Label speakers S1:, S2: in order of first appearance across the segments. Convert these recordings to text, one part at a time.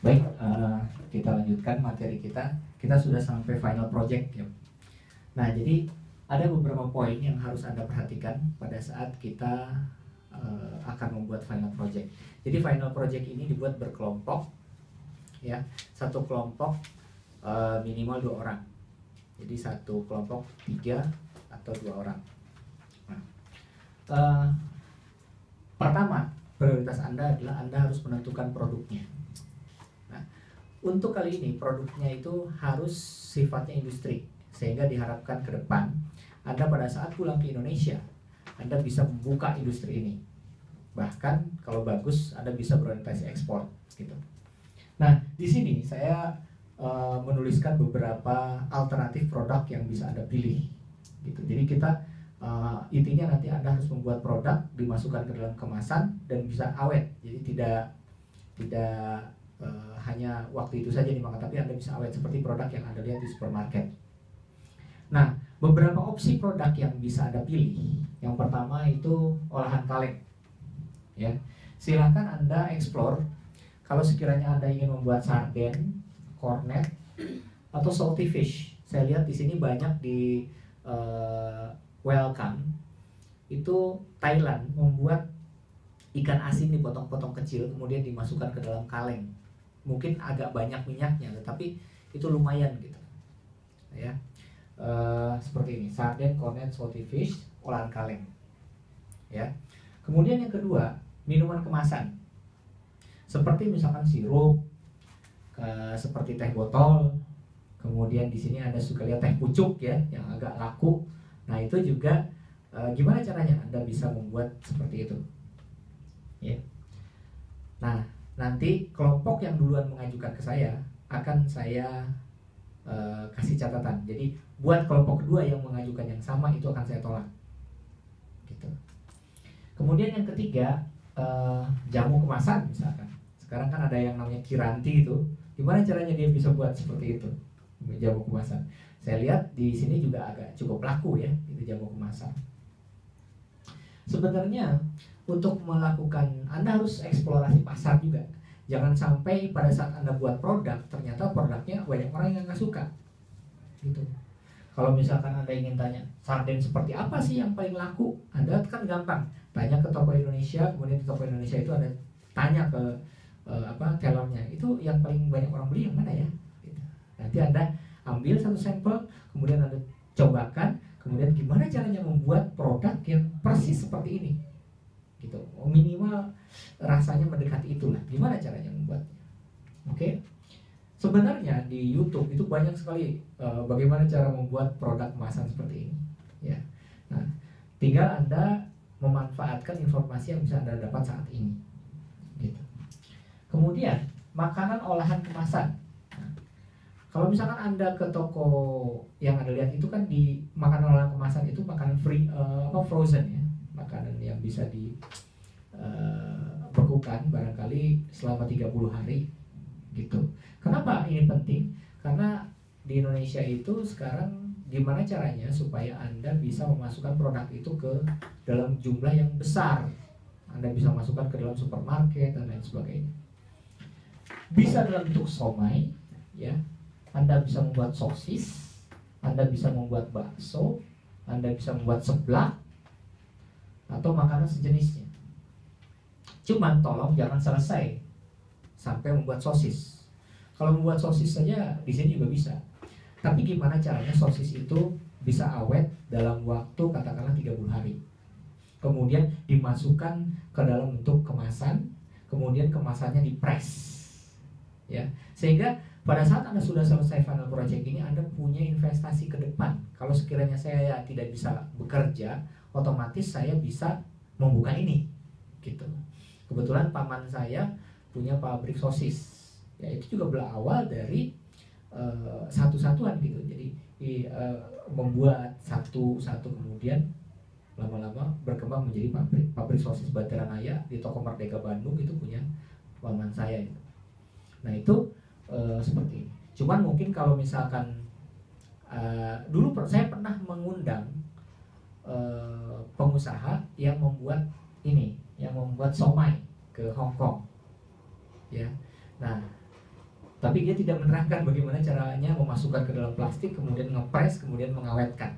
S1: Baik, kita lanjutkan materi kita. Kita sudah sampai final project ya. Nah, jadi ada beberapa poin yang harus Anda perhatikan pada saat kita akan membuat final project. Jadi final project ini dibuat berkelompok, ya. Satu kelompok minimal 2 orang. Jadi satu kelompok 3 atau 2 orang. Nah, pertama prioritas Anda adalah Anda harus menentukan produknya. Untuk kali ini produknya itu harus sifatnya industri, sehingga diharapkan ke depan Anda pada saat pulang ke Indonesia Anda bisa membuka industri ini. Bahkan kalau bagus Anda bisa berorientasi ekspor gitu. Nah, di sini saya menuliskan beberapa alternatif produk yang bisa Anda pilih gitu. Jadi kita intinya nanti Anda harus membuat produk, dimasukkan ke dalam kemasan dan bisa awet. Jadi tidak hanya waktu itu saja dimakan, tapi Anda bisa awet seperti produk yang Anda lihat di supermarket. Nah, beberapa opsi produk yang bisa Anda pilih. Yang pertama itu olahan kaleng. Ya, silahkan Anda explore. Kalau sekiranya Anda ingin membuat sarden, cornet, atau salty fish. Saya lihat di sini banyak di Welcome itu Thailand membuat ikan asin dipotong-potong kecil kemudian dimasukkan ke dalam kaleng. Mungkin agak banyak minyaknya, tetapi itu lumayan gitu, ya. Seperti ini, sarden, cornet, salty fish, olahan kaleng, ya. Kemudian yang kedua, minuman kemasan, seperti misalkan sirup, seperti teh botol. Kemudian di sini Anda suka lihat teh pucuk ya, yang agak laku. Nah itu juga gimana caranya Anda bisa membuat seperti itu, ya. Nah, nanti kelompok yang duluan mengajukan ke saya akan saya kasih catatan. Jadi buat kelompok kedua yang mengajukan yang sama itu akan saya tolak gitu. Kemudian yang ketiga, jamu kemasan misalkan. Sekarang kan ada yang namanya Kiranti itu. Gimana caranya dia bisa buat seperti itu, jamu kemasan? Saya lihat di sini juga agak cukup laku ya, itu jamu kemasan. Sebenarnya untuk melakukan, Anda harus eksplorasi pasar juga. Jangan sampai pada saat Anda buat produk ternyata produknya banyak orang yang nggak suka gitu. Kalau misalkan Anda ingin tanya sarden seperti apa sih yang paling laku, Anda kan gampang tanya ke toko Indonesia. Kemudian di toko Indonesia itu ada tanya ke tellernya, itu yang paling banyak orang beli yang mana ya gitu. Nanti Anda ambil satu sampel, kemudian Anda cobakan, kemudian gimana caranya membuat produk yang persis seperti ini gitu. Minimal rasanya mendekati itulah. Gimana caranya membuatnya? Oke. Sebenarnya di YouTube itu banyak sekali bagaimana cara membuat produk kemasan seperti ini, ya. Nah, tinggal Anda memanfaatkan informasi yang bisa Anda dapat saat ini gitu. Kemudian makanan olahan kemasan. Nah, kalau misalkan Anda ke toko yang Anda lihat itu kan di makanan olahan kemasan itu makanan frozen ya. Makanan yang bisa dibekukan barangkali selama 30 hari gitu. Kenapa ini penting? Karena di Indonesia itu sekarang gimana caranya supaya Anda bisa memasukkan produk itu ke dalam jumlah yang besar. Anda bisa masukkan ke dalam supermarket dan lain sebagainya. Bisa dalam bentuk somai ya. Anda bisa membuat sosis, Anda bisa membuat bakso, Anda bisa membuat seblak atau makanan sejenisnya. Cuman tolong jangan selesai sampai membuat sosis. Kalau membuat sosis saja di sini juga bisa. Tapi gimana caranya sosis itu bisa awet dalam waktu katakanlah 30 hari. Kemudian dimasukkan ke dalam bentuk kemasan, kemudian kemasannya dipres. Ya, sehingga pada saat Anda sudah selesai final project ini, Anda punya investasi ke depan. Kalau sekiranya saya tidak bisa bekerja, otomatis saya bisa membuka ini gitu. Kebetulan paman saya punya pabrik sosis. Ya, itu juga berawal dari satu-satuan gitu. Jadi membuat satu kemudian lama-lama berkembang menjadi pabrik sosis Bantaranaya di Toko Merdeka Bandung, itu punya paman saya itu. Nah itu seperti ini. Cuman mungkin kalau misalkan dulu saya pernah mengundang pengusaha yang membuat ini, yang membuat somai ke Hong Kong, ya. Nah Tapi dia tidak menerangkan bagaimana caranya memasukkan ke dalam plastik, kemudian ngepres, kemudian mengawetkan.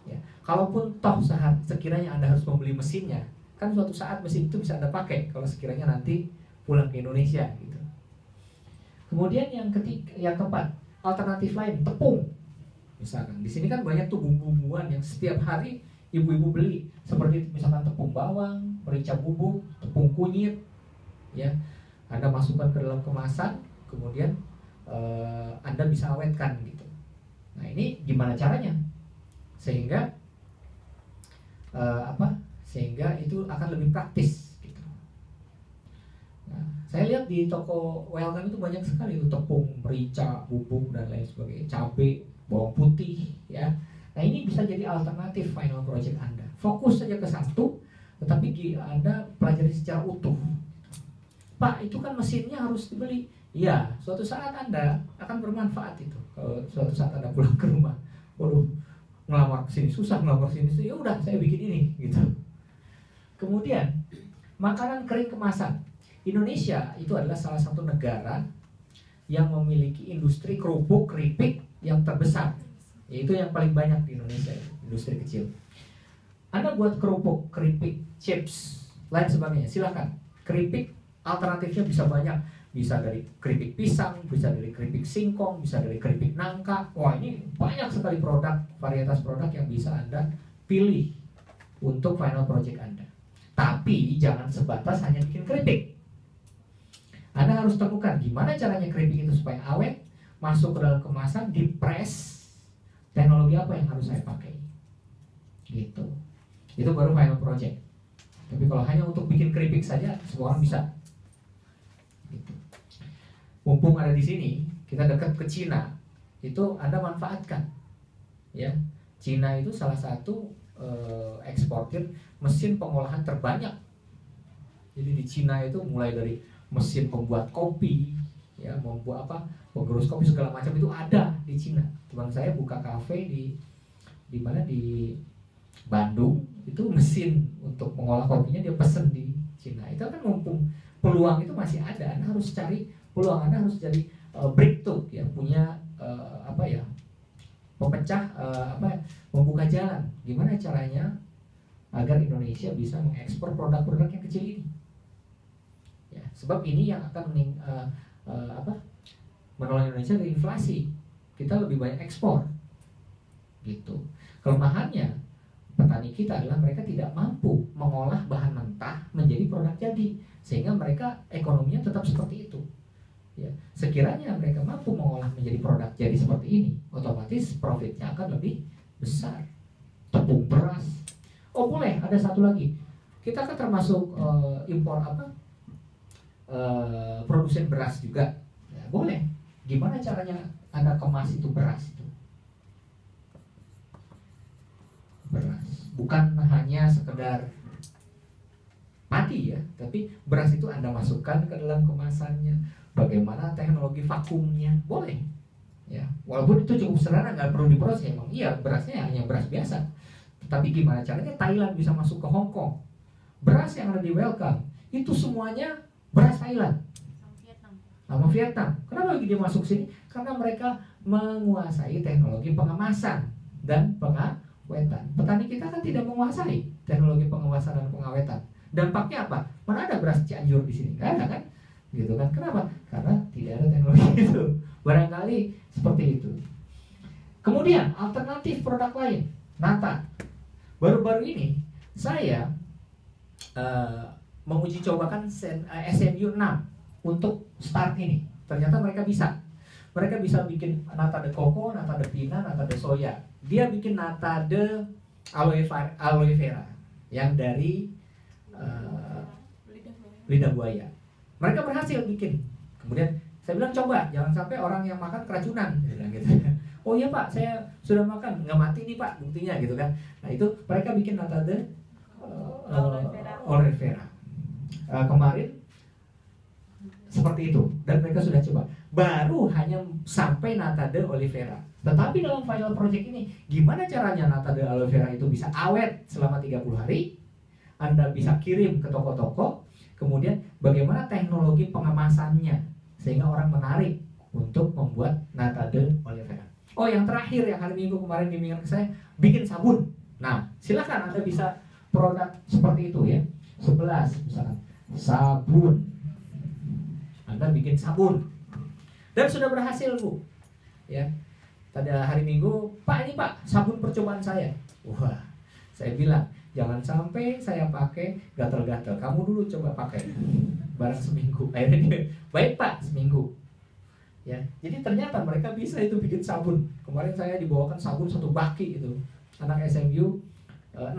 S1: Ya. Kalaupun toh sekiranya Anda harus membeli mesinnya, kan suatu saat mesin itu bisa Anda pakai kalau sekiranya nanti pulang ke Indonesia gitu. Kemudian yang keempat, alternatif lain, tepung. Misalkan di sini kan banyak tuh bumbu-bumbuan yang setiap hari ibu-ibu beli, seperti misalkan tepung bawang, merica bubuk, tepung kunyit, ya. Anda masukkan ke dalam kemasan, kemudian Anda bisa awetkan gitu. Nah ini gimana caranya? Sehingga Sehingga itu akan lebih praktis gitu. Nah, saya lihat di toko Welcome itu banyak sekali itu tepung, merica, bubuk dan lain sebagainya, cabai, bawang putih, ya. Nah ini bisa jadi alternatif final project Anda. Fokus saja ke satu, tetapi Anda pelajari secara utuh. Pak, itu kan mesinnya harus dibeli. Iya, suatu saat Anda akan bermanfaat itu. Kalau suatu saat Anda pulang ke rumah, waduh, ngelamar sini susah, ngelamar sini, ya udah saya bikin ini, gitu. Kemudian makanan kering kemasan. Indonesia itu adalah salah satu negara yang memiliki industri kerupuk keripik yang terbesar, yaitu yang paling banyak di Indonesia, industri kecil. Anda buat kerupuk, keripik, chips, lain sebagainya, silakan. Keripik alternatifnya bisa banyak, bisa dari keripik pisang, bisa dari keripik singkong, bisa dari keripik nangka. Wah, ini banyak sekali produk, varietas produk yang bisa Anda pilih untuk final project Anda. Tapi jangan sebatas hanya bikin keripik. Anda harus temukan gimana caranya keripik itu supaya awet, masuk ke dalam kemasan, dipres, teknologi apa yang harus saya pakai, gitu. Itu baru final project. Tapi kalau hanya untuk bikin keripik saja, semua orang bisa. Gitu. Mumpung ada di sini, kita dekat ke Cina, itu Anda manfaatkan, ya. Cina itu salah satu eksportir mesin pengolahan terbanyak. Jadi di Cina itu mulai dari mesin pembuat kopi, ya, membuat penggerus kopi segala macam itu ada di Cina. Teman saya buka kafe di mana di Bandung, itu mesin untuk mengolah kopinya dia pesen di Cina. Itu kan mumpung peluang itu masih ada, Anda harus cari peluang, Anda harus jadi breakthrough, ya, punya pemecah, membuka jalan. Gimana caranya agar Indonesia bisa mengekspor produk-produk yang kecil ini? Ya, sebab ini yang akan menolong Indonesia dari inflasi. Kita lebih banyak ekspor, gitu. Kelemahannya petani kita adalah mereka tidak mampu mengolah bahan mentah menjadi produk jadi, sehingga mereka ekonominya tetap seperti itu. Ya, sekiranya mereka mampu mengolah menjadi produk jadi seperti ini, otomatis profitnya akan lebih besar. Tepung beras. Oh boleh, ada satu lagi. Kita kan termasuk impor produsen beras juga. Ya, boleh. Gimana caranya Anda kemas itu beras itu? Beras. Bukan hanya sekedar padi, ya, tapi beras itu Anda masukkan ke dalam kemasannya. Bagaimana teknologi vakumnya, boleh, ya. Walaupun itu cukup sederhana, nggak perlu diproses. Emang iya, berasnya hanya beras biasa. Tapi gimana caranya Thailand bisa masuk ke Hong Kong? Beras yang ada di Welcome itu semuanya beras Thailand sama Vietnam. Kenapa dia masuk sini? Karena mereka menguasai teknologi pengemasan dan pengawetan. Petani kita kan tidak menguasai teknologi pengemasan dan pengawetan. Dampaknya apa? Mana ada beras Cianjur di sini? Nggak ada kan? Gitu kan? Kenapa? Karena tidak ada teknologi itu. Barangkali seperti itu. Kemudian alternatif produk lain, nata. Baru-baru ini saya menguji cobakan SMU 6 untuk start ini. Ternyata mereka bisa. Mereka bisa bikin nata de coco, nata de pina, nata de soya. Dia bikin nata de aloe vera yang dari lidah buaya. Mereka berhasil bikin. Kemudian saya bilang coba, jangan sampai orang yang makan keracunan. Dia bilang gitu. Oh iya Pak, saya sudah makan, nggak mati nih Pak, buktinya gitu kan. Nah itu mereka bikin nata de aloe vera. Kemarin seperti itu, dan mereka sudah coba. Baru hanya sampai nata de aloe vera. Tetapi dalam final project ini, gimana caranya nata de aloe vera itu bisa awet selama 30 hari? Anda bisa kirim ke toko-toko. Kemudian bagaimana teknologi pengemasannya sehingga orang menarik untuk membuat nata de aloe vera. Oh, yang terakhir yang hari Minggu kemarin dimingat ke saya, bikin sabun. Nah, silakan Anda bisa produk seperti itu ya. 11 misalkan sabun. Anda bikin sabun dan sudah berhasil, Bu. Ya. Pada hari Minggu, Pak, ini Pak, sabun percobaan saya. Wah, saya bilang, jangan sampai saya pakai gatal-gatal. Kamu dulu coba pakai barang seminggu. Akhirnya dia, baik Pak, seminggu. Ya, jadi ternyata mereka bisa itu bikin sabun. Kemarin saya dibawakan sabun 1 baki itu, anak SMU 6,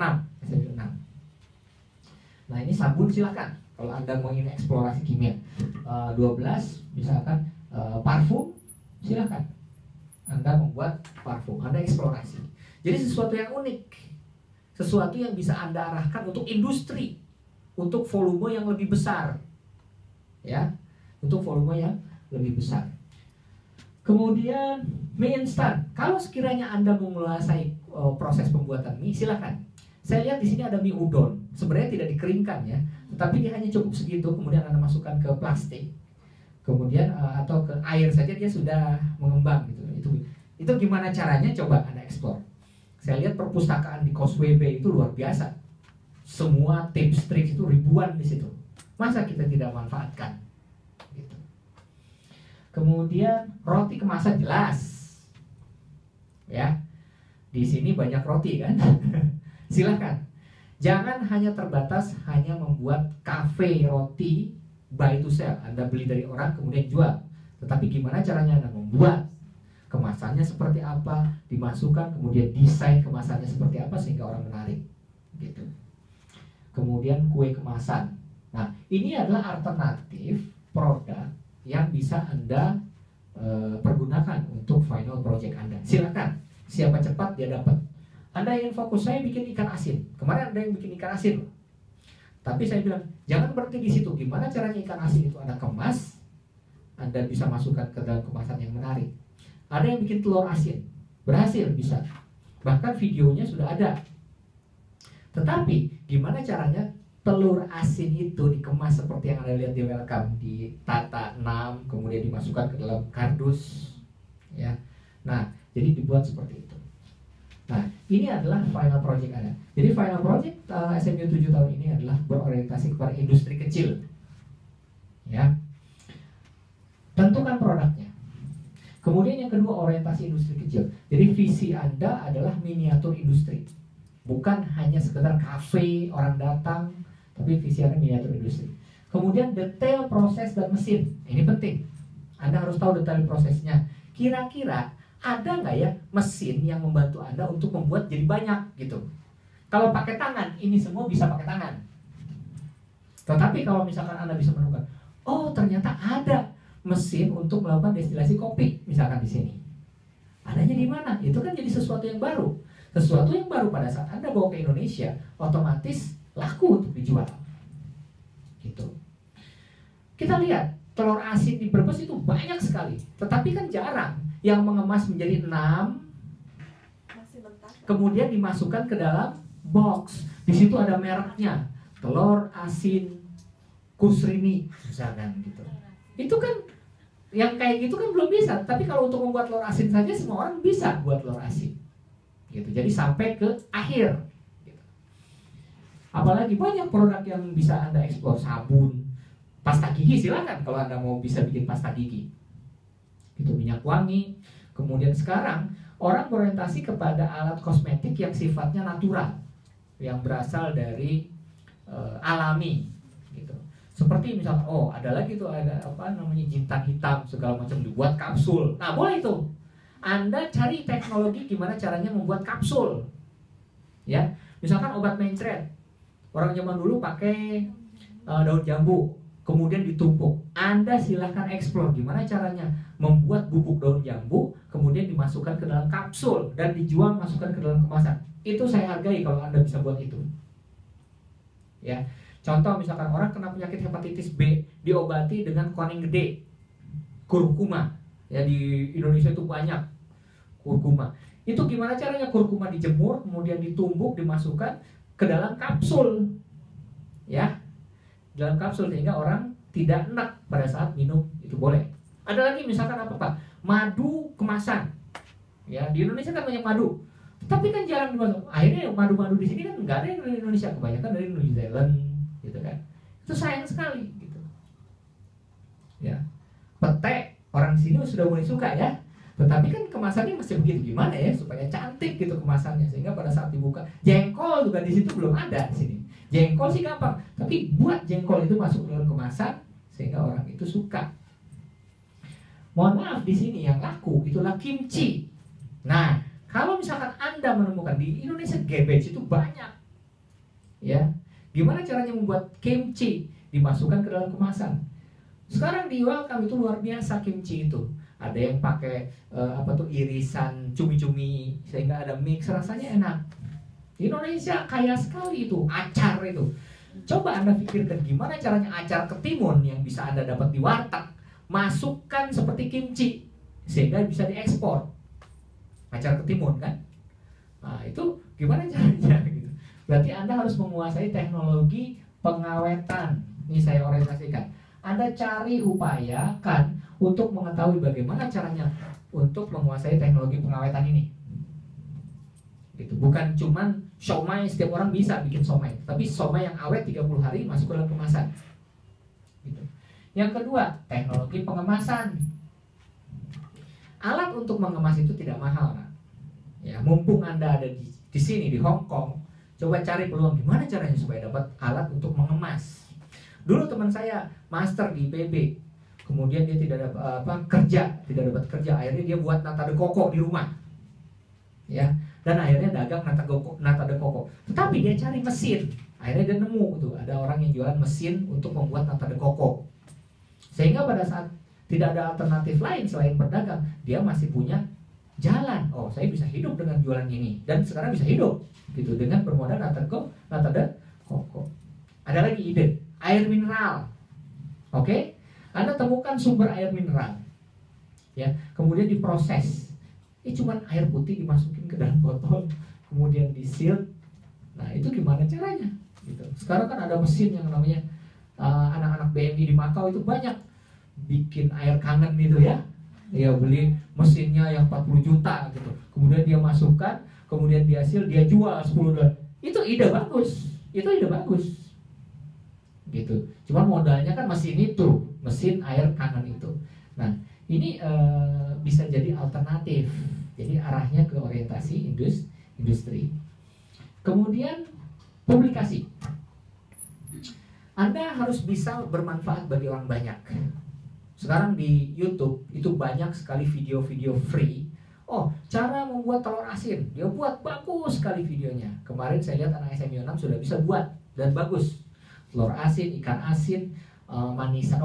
S1: SMU 6. Nah, ini sabun silakan kalau Anda mau ingin eksplorasi kimia. 12 misalkan parfum, silakan Anda membuat parfum, Anda eksplorasi. Jadi sesuatu yang unik, sesuatu yang bisa Anda arahkan untuk industri, untuk volume yang lebih besar, ya, untuk volume yang lebih besar. Kemudian mie instan. Kalau sekiranya Anda menguasai proses pembuatan mie, silakan. Saya lihat di sini ada mie udon. Sebenarnya tidak dikeringkan ya, tetapi dia hanya cukup segitu. Kemudian Anda masukkan ke plastik, kemudian atau ke air saja dia sudah mengembang gitu. Itu gimana caranya? Coba Anda eksplor. Saya lihat perpustakaan di Causeway Bay itu luar biasa. Semua tips trik itu ribuan di situ. Masa kita tidak manfaatkan? Gitu. Kemudian roti kemasan jelas, ya. Di sini banyak roti kan. Silakan. Jangan hanya terbatas hanya membuat kafe roti buy to sell. Anda beli dari orang kemudian jual. Tetapi gimana caranya Anda membuat? Kemasannya seperti apa? Dimasukkan, kemudian desain kemasannya seperti apa sehingga orang menarik. Gitu. Kemudian kue kemasan. Nah, ini adalah alternatif produk yang bisa Anda pergunakan untuk final project Anda. Silakan. Siapa cepat dia dapat. Anda ingin fokus, saya bikin ikan asin. Kemarin ada yang bikin ikan asin. Tapi saya bilang, jangan berhenti di situ. Gimana caranya ikan asin itu Anda kemas, Anda bisa masukkan ke dalam kemasan yang menarik. Ada yang bikin telur asin. Berhasil, bisa. Bahkan videonya sudah ada. Tetapi, gimana caranya telur asin itu dikemas seperti yang Anda lihat di welcome, ditata 6, kemudian dimasukkan ke dalam kardus. Ya. Nah, jadi dibuat seperti itu. Nah, ini adalah final project Anda. Jadi final project SMU 7 tahun ini adalah berorientasi kepada industri kecil. Ya. Tentukan produknya. Kemudian yang kedua, orientasi industri kecil. Jadi visi Anda adalah miniatur industri. Bukan hanya sekedar kafe, orang datang, tapi visi Anda miniatur industri. Kemudian detail proses dan mesin. Ini penting. Anda harus tahu detail prosesnya. Kira-kira ada nggak ya mesin yang membantu Anda untuk membuat jadi banyak gitu. Kalau pakai tangan, ini semua bisa pakai tangan. Tetapi kalau misalkan Anda bisa menemukan, oh ternyata ada mesin untuk melakukan destilasi kopi, misalkan di sini. Adanya di mana? Itu kan jadi sesuatu yang baru. Sesuatu yang baru pada saat Anda bawa ke Indonesia, otomatis laku untuk dijual. Gitu. Kita lihat, telur asin di Brebes itu banyak sekali. Tetapi kan jarang yang mengemas menjadi 6, kemudian dimasukkan ke dalam box. Di situ ada mereknya, telur asin Kusrini, misalkan gitu. Itu kan yang kayak gitu kan belum bisa. Tapi kalau untuk membuat telur asin saja semua orang bisa buat telur asin. Gitu. Jadi sampai ke akhir. Gitu. Apalagi banyak produk yang bisa Anda eksplor, sabun, pasta gigi silakan kalau Anda mau bisa bikin pasta gigi. Itu minyak wangi. Kemudian sekarang orang berorientasi kepada alat kosmetik yang sifatnya natural, yang berasal dari alami gitu. Seperti misalnya, oh ada lagi tuh, ada apa namanya, jintan hitam segala macam dibuat kapsul. Nah boleh itu. Anda cari teknologi gimana caranya membuat kapsul. Ya, misalkan obat mencret. Orang zaman dulu pakai daun jambu, kemudian ditumpuk. Anda silahkan eksplor gimana caranya membuat bubuk daun jambu, kemudian dimasukkan ke dalam kapsul dan dijual, masukkan ke dalam kemasan. Itu saya hargai kalau Anda bisa buat itu. Ya, contoh misalkan orang kena penyakit hepatitis B, diobati dengan kuning gede, kurkuma. Ya, di Indonesia itu banyak kurkuma. Itu gimana caranya? Kurkuma dijemur, kemudian ditumbuk, dimasukkan ke dalam kapsul. Ya, dalam kapsul sehingga orang tidak enak pada saat minum, itu boleh. Ada lagi misalkan apa Pak? Madu kemasan. Ya, di Indonesia kan banyak madu. Tapi kan jarang dimasuk. Akhirnya madu-madu di sini kan nggak ada yang dari Indonesia, kebanyakan dari New Zealand, gitu kan. Itu sayang sekali, gitu. Ya, pete orang sini sudah mulai suka ya. Tetapi kan kemasannya masih begitu, gimana ya supaya cantik gitu kemasannya, sehingga pada saat dibuka, jengkol juga di situ belum ada di sini. Jengkol sih gampang, tapi buat jengkol itu masuk dalam kemasan sehingga orang itu suka. Mohon maaf, di sini yang laku itulah kimchi. Nah, kalau misalkan Anda menemukan di Indonesia cabbage itu banyak, ya, gimana caranya membuat kimchi dimasukkan ke dalam kemasan? Sekarang di welcome itu luar biasa kimchi itu. Ada yang pakai irisan cumi-cumi sehingga ada mix, rasanya enak. Di Indonesia kaya sekali itu acar itu. Coba Anda pikirkan gimana caranya acar ketimun yang bisa Anda dapat di warteg masukkan seperti kimchi sehingga bisa diekspor. Acar ketimun kan? Nah, itu gimana caranya gitu. Berarti Anda harus menguasai teknologi pengawetan. Ini saya orientasikan. Anda cari upaya kan untuk mengetahui bagaimana caranya untuk menguasai teknologi pengawetan ini. Gitu. Bukan cuman siomay, setiap orang bisa bikin siomay, tapi siomay yang awet 30 hari masuk ke dalam kemasan. Gitu. Yang kedua, teknologi pengemasan. Alat untuk mengemas itu tidak mahal, Pak. Ya, mumpung Anda ada di sini di Hong Kong, coba cari peluang gimana caranya supaya dapat alat untuk mengemas. Dulu teman saya master di IPB, kemudian dia tidak dapat tidak dapat kerja, akhirnya dia buat nata de coco di rumah. Ya, dan akhirnya dagang nata de coco. Tetapi dia cari mesin, akhirnya dia nemu tuh ada orang yang jualan mesin untuk membuat nata de coco. Sehingga pada saat tidak ada alternatif lain selain berdagang, dia masih punya jalan. Oh, saya bisa hidup dengan jualan ini, dan sekarang bisa hidup gitu dengan bermodal nata de coco. Ada lagi ide, air mineral. Oke? Anda temukan sumber air mineral. Ya, kemudian diproses. Ini cuman air putih dimasukin ke dalam botol, kemudian di-seal. Nah, itu gimana caranya? Gitu. Sekarang kan ada mesin yang namanya anak-anak BMI di Makau itu banyak bikin air kangen gitu ya. Dia beli mesinnya yang 40 juta gitu. Kemudian dia masukkan, kemudian dia seal, dia jual 10 dolar. Itu ide bagus. Itu ide bagus. Gitu. Cuma modalnya kan mesin itu, mesin air kangen itu. Nah, ini bisa jadi alternatif. Jadi arahnya ke orientasi industri. Kemudian publikasi. Anda harus bisa bermanfaat bagi orang banyak. Sekarang di YouTube itu banyak sekali video-video free. Oh, cara membuat telur asin. Dia buat bagus sekali videonya. Kemarin saya lihat anak SMU 6 sudah bisa buat dan bagus. Telur asin, ikan asin, manisan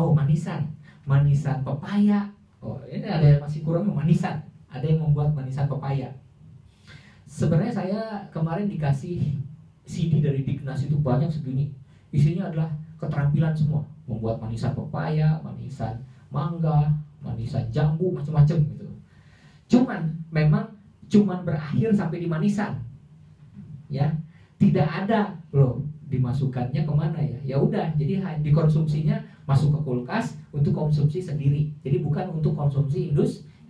S1: pepaya. Oh, ini ada yang masih kurang manisan. Ada yang membuat manisan pepaya. Sebenarnya saya kemarin dikasih CD dari Dignas itu banyak segini. Isinya adalah keterampilan semua, membuat manisan pepaya, manisan mangga, manisan jambu, macam-macam gitu. Memang berakhir sampai di manisan. Ya, tidak ada loh dimasukkannya kemana ya. Ya udah, jadi dikonsumsinya masuk ke kulkas untuk konsumsi sendiri. Jadi bukan untuk konsumsi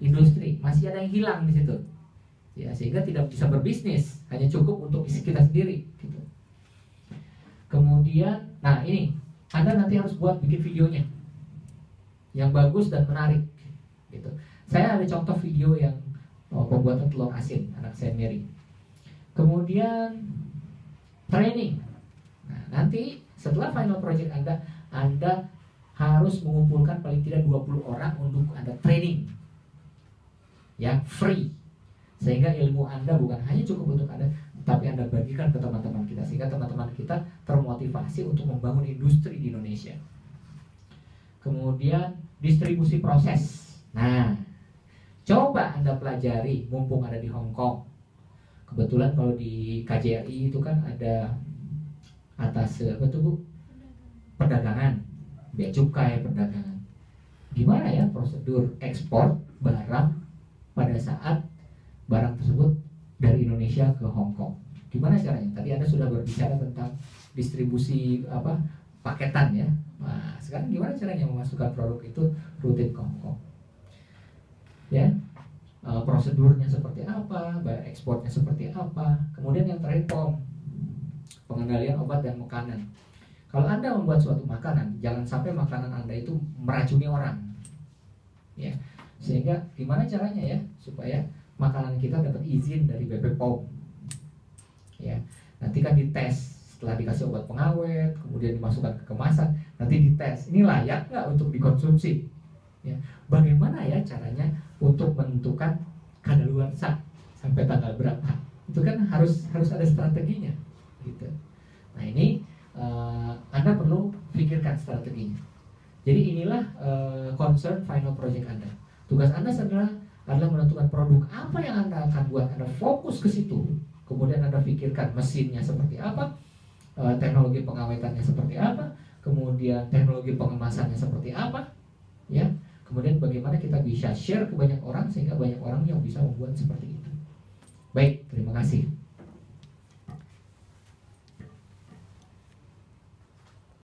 S1: industri. Masih ada yang hilang di situ. Ya, sehingga tidak bisa berbisnis, hanya cukup untuk isi kita sendiri gitu. Kemudian, nah ini Anda nanti harus bikin videonya yang bagus dan menarik gitu. Saya ada contoh video yang pembuatan telur asin anak saya Mary. Kemudian training. Nah, nanti setelah final project Anda harus mengumpulkan paling tidak 20 orang untuk Anda training. Ya, free. Sehingga ilmu Anda bukan hanya cukup untuk Anda, tapi Anda bagikan ke teman-teman kita, sehingga teman-teman kita termotivasi untuk membangun industri di Indonesia. Kemudian distribusi proses. Nah, coba Anda pelajari mumpung ada di Hong Kong. Kebetulan kalau di KJRI itu kan ada atas perdagangan, bea cukai perdagangan. Gimana ya prosedur ekspor barang pada saat barang tersebut dari Indonesia ke Hong Kong? Gimana caranya? Tadi Anda sudah berbicara tentang distribusi paketan ya. Nah, sekarang gimana caranya memasukkan produk itu rutin ke Hong Kong? ya, prosedurnya seperti apa, bayar ekspornya seperti apa. Kemudian yang terakhir POM, pengendalian obat dan makanan. Kalau Anda membuat suatu makanan, jangan sampai makanan Anda itu meracuni orang, ya. Sehingga gimana caranya ya supaya makanan kita dapat izin dari BP POM, ya. Nanti kan dites setelah dikasih obat pengawet, kemudian dimasukkan ke kemasan, nanti dites ini layak nggak untuk dikonsumsi, ya. Bagaimana ya caranya untuk menentukan kadaluarsa sampai tanggal berapa? Itu kan harus ada strateginya, gitu. Nah ini Anda perlu pikirkan strateginya. Jadi inilah concern final project Anda. Tugas Anda adalah menentukan produk apa yang Anda akan buat. Anda fokus ke situ. Kemudian Anda pikirkan mesinnya seperti apa, teknologi pengawetannya seperti apa, kemudian teknologi pengemasannya seperti apa, ya. Kemudian bagaimana kita bisa share ke banyak orang sehingga banyak orang yang bisa membuat seperti itu. Baik, terima kasih.